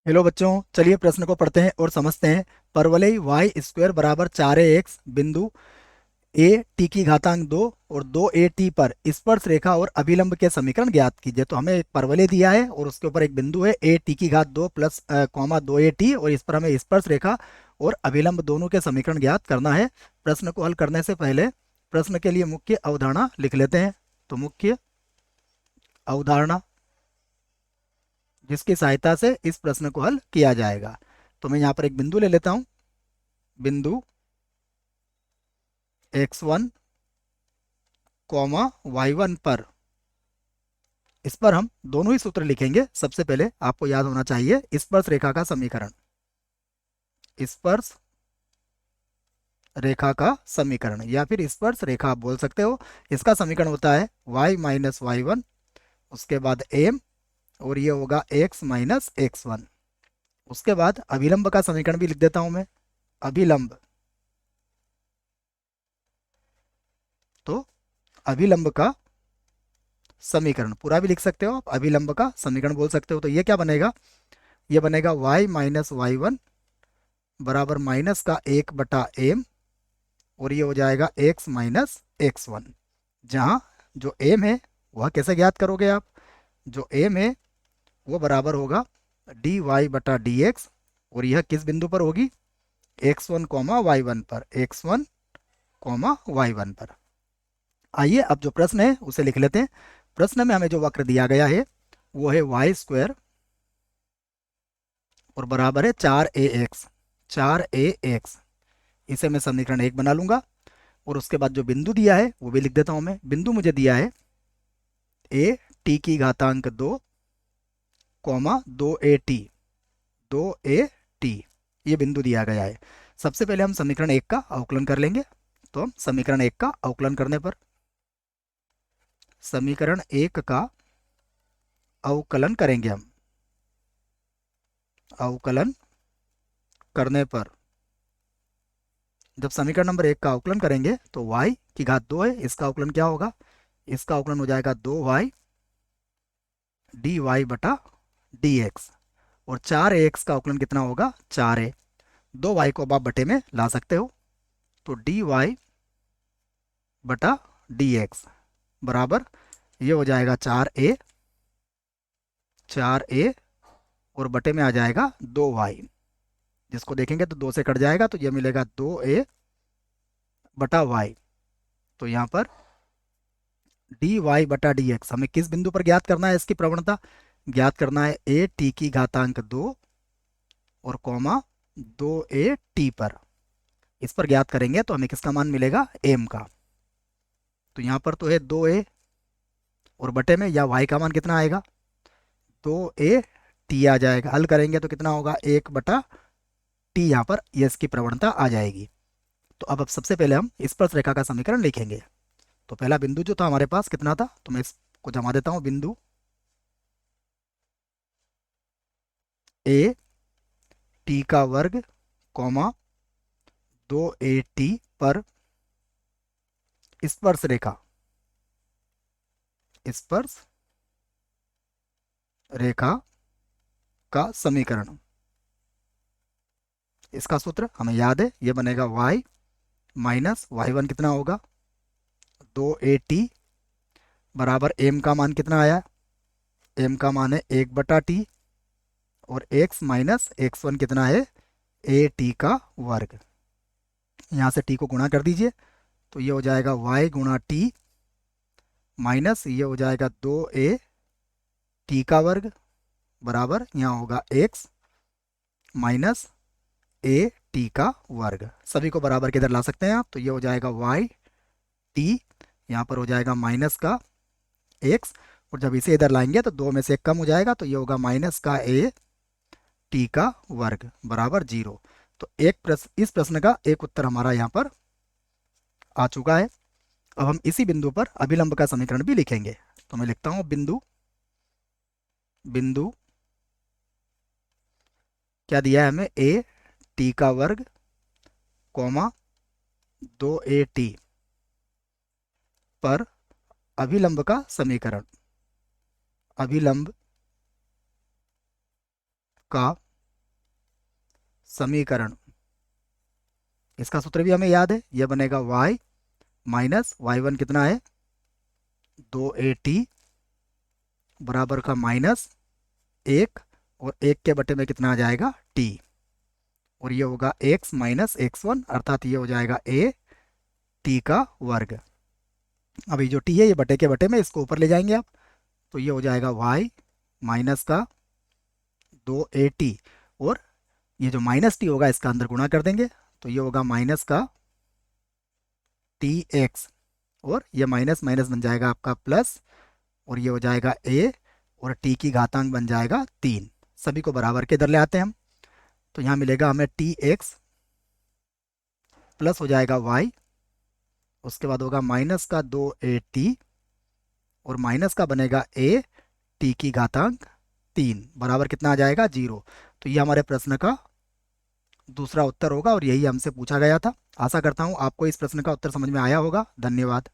Hello बच्चों, चलिए प्रश्न को पढ़ते हैं और समझते हैं। परवलय वाई स्क्वायर बराबर 4ax बिंदु ए टी की घातांक 2 और 2a t पर स्पर्श रेखा और अभिलंब के समीकरण ज्ञात कीजिए। तो हमें एक परवलय दिया है और उसके ऊपर एक बिंदु है ए टी की घात 2 प्लस कॉमा 2a t, और इस पर हमें स्पर्श रेखा और अभिलंब दोनों के समीकरण ज्ञात करना है। प्रश्न को हल करने से पहले प्रश्न के लिए मुख्य अवधारणा लिख लेते हैं। तो मुख्य अवधारणा जिसकी सहायता से इस प्रश्न को हल किया जाएगा। तो मैं यहाँ पर एक बिंदु ले लेता हूँ। बिंदु x1 कॉमा y1 पर, इस पर हम दोनों ही सूत्र लिखेंगे। सबसे पहले आपको याद होना चाहिए स्पर्श रेखा का समीकरण। स्पर्श रेखा का समीकरण या फिर स्पर्श रेखा आप बोल सकते हो। इसका समीकरण होता है y माइनस वाई वन, उसके बाद m, और ये होगा x माइनस एक्स वन। उसके बाद अभिलंब का समीकरण भी लिख देता हूं मैं। अभिलंब, तो अभिलंब का समीकरण पूरा भी लिख सकते हो आप, अभिलंब का समीकरण बोल सकते हो। तो ये क्या बनेगा? ये बनेगा y माइनस वाई वन बराबर माइनस का 1/m, और ये हो जाएगा x माइनस एक्स वन। जहाँ जो m है वह कैसे ज्ञात करोगे आप? जो m है वो बराबर होगा dy/dx, और यह किस बिंदु पर होगी? x1 कॉमा वाई वन पर, x1 कॉमा वाई वन पर। आइए अब जो प्रश्न है उसे लिख लेते हैं। प्रश्न में हमें जो वक्र दिया गया है वो है वाई स्क्वायर और बराबर है 4ax। 4ax, इसे मैं समीकरण 1 बना लूंगा। और उसके बाद जो बिंदु दिया है वो भी लिख देता हूं मैं। बिंदु मुझे दिया है ए टी की घातांक 2 comma 2a t, 2a t, ये बिंदु दिया गया है। सबसे पहले हम समीकरण 1 का अवकलन कर लेंगे। तो हम समीकरण 1 का अवकलन करने पर, समीकरण 1 का अवकलन करेंगे हम। अवकलन करने पर जब समीकरण नंबर 1 का अवकलन करेंगे तो y की घात 2 है, इसका अवकलन क्या होगा? इसका अवकलन हो जाएगा 2y dy/dx, और 4ax का अवकलन कितना होगा? 4a। 2y को अब आप बटे में ला सकते हो, तो dy/dx बराबर ये हो जाएगा 4a, 4a, और बटे में आ जाएगा 2y। जिसको देखेंगे तो 2 से कट जाएगा तो ये मिलेगा 2a/y। तो यहाँ पर dy/dx हमें किस बिंदु पर ज्ञात करना है? इसकी प्रवणता ज्ञात करना है ए टी की घातांक 2 और कॉमा 2a t पर। इस पर ज्ञात करेंगे तो हमें किसका मान मिलेगा? m का। तो यहाँ पर तो है 2a, और बटे में या y का मान कितना आएगा? 2a t आ जाएगा। हल करेंगे तो कितना होगा? 1/t, यहाँ पर ये इसकी प्रवणता आ जाएगी। तो अब सबसे पहले हम स्पर्श रेखा का समीकरण लिखेंगे। तो पहला बिंदु जो था हमारे पास कितना था, तो मैं इसको जमा देता हूँ। बिंदु ए टी का वर्ग कॉमा 2a t पर स्पर्श रेखा, स्पर्श रेखा का समीकरण। इसका सूत्र हमें याद है, ये बनेगा y माइनस वाई वन कितना होगा? 2a t बराबर m का मान कितना आया? m का मान है 1/t, और x माइनस एक्स वन कितना है? a t का वर्ग। यहाँ से t को गुणा कर दीजिए तो ये हो जाएगा y गुणा t माइनस ये हो जाएगा 2a t का वर्ग बराबर यहाँ होगा x माइनस a t का वर्ग। सभी को बराबर के इधर ला सकते हैं आप, तो ये हो जाएगा y t, यहाँ पर हो जाएगा माइनस का x, और जब इसे इधर लाएंगे तो 2 में से 1 कम हो जाएगा तो ये होगा माइनस का a t का वर्ग बराबर 0। तो एक प्रश्न, इस प्रश्न का एक उत्तर हमारा यहाँ पर आ चुका है। अब हम इसी बिंदु पर अभिलंब का समीकरण भी लिखेंगे। तो मैं लिखता हूँ बिंदु, बिंदु क्या दिया है हमें? ए टी का वर्ग कॉमा 2a t पर अभिलंब का समीकरण, अभिलंब का समीकरण, इसका सूत्र भी हमें याद है, ये बनेगा y माइनस y1 कितना है 2at बराबर का माइनस 1 और 1 के बटे में कितना आ जाएगा t, और ये होगा x माइनस x1 अर्थात ये हो जाएगा a t का वर्ग। अभी जो t है ये बटे के बटे में इसको ऊपर ले जाएंगे आप, तो ये हो जाएगा y माइनस का 2at और ये जो माइनस t होगा इसका अंदर गुणा कर देंगे, तो ये होगा माइनस का tx और ये माइनस माइनस बन जाएगा आपका प्लस, और ये हो जाएगा a और t की घातांक बन जाएगा 3। सभी को बराबर के इधर ले आते हैं हम, तो यहाँ मिलेगा हमें tx प्लस हो जाएगा y, उसके बाद होगा माइनस का 2at और माइनस का बनेगा a t की घातांक 3 बराबर कितना आ जाएगा 0। तो ये हमारे प्रश्न का दूसरा उत्तर होगा और यही हमसे पूछा गया था। आशा करता हूँ आपको इस प्रश्न का उत्तर समझ में आया होगा। धन्यवाद।